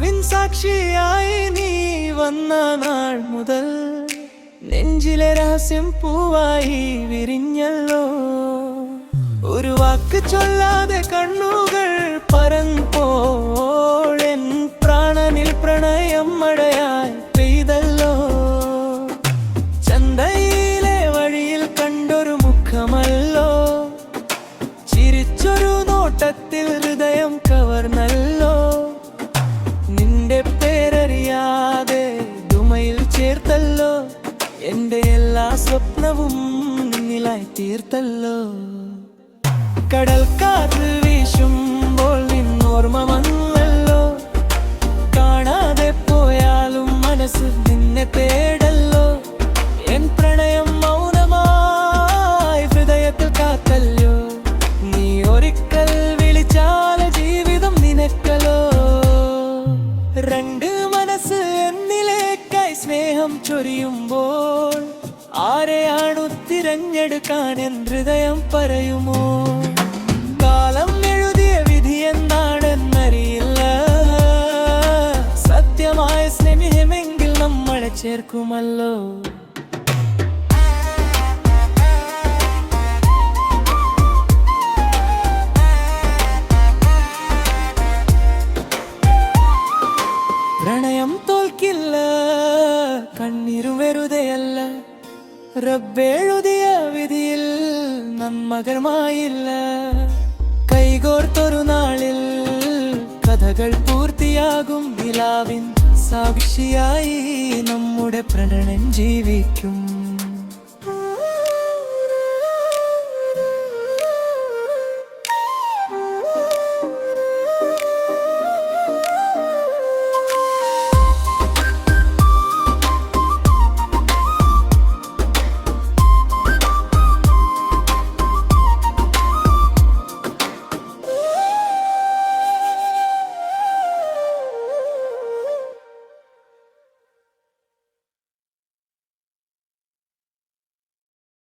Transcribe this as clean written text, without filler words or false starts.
കണ്ണിൻ സാക്ഷിയായി നീ വന്ന നാൾ മുതൽ നെഞ്ചിലെ രഹസ്യം പൂവായി വിരിഞ്ഞല്ലോ. ഒരു വാക്ക് ചൊല്ലാതെ കണ്ണുകൾ പറന്നപ്പോൾ എൻ പ്രാണനിൽ പ്രണയം മഴയായി പെയ്തല്ലോ. ചന്തയിലെ വഴിയിൽ കണ്ടൊരു മുഖമല്ലോ, ചിരിച്ചൊരു നോട്ടത്തിൽ ഹൃദയം കവർന്നല്ലോ. നിന്റെ പേരറിയാതെ ദുമയിൽ ചേർത്തല്ലോ, എന്റെ എല്ലാ സ്വപ്നവും നിന്നിലായി തീർത്തല്ലോ. കടൽ കാറ്റ് വീശുമ്പോൾ നിന്നോർമ്മ വന്നല്ലോ, കാണാതെ പോയാലും മനസ്സ് നിന്നെ തേടല്ലോ. എൻ പ്രണയം മൗനമായി ഹൃദയത്തിൽ കാത്തല്ലോ, നീ ഒരിക്കൽ വിളിച്ചാൽ ജീവിതം നിനക്കല്ലോ. രണ്ട് മനസ്സ് എന്നിലേക്കായി സ്നേഹം ചൊരിയുമ്പോൾ ആരെയാണു തിരഞ്ഞെടുക്കാൻ എൻ ഹൃദയം പറയുമോ? കാലം എഴുതിയ വിധി എന്താണെന്നറിയില്ല, സത്യമായ സ്നേഹമെങ്കിൽ നമ്മളെ ചേർക്കുമല്ലോ. പ്രണയം തോൽക്കില്ല, കണ്ണീരും വെറുതെയല്ല, റബ്ബെഴുതിയ വിധിയിൽ നന്മകരമായില്ല. കൈകോർത്തൊരു നാളിൽ കഥകൾ പൂർത്തിയാകും, നിലാവിൻ സാക്ഷിയായി നമ്മുടെ പ്രണയം ജീവിക്കും.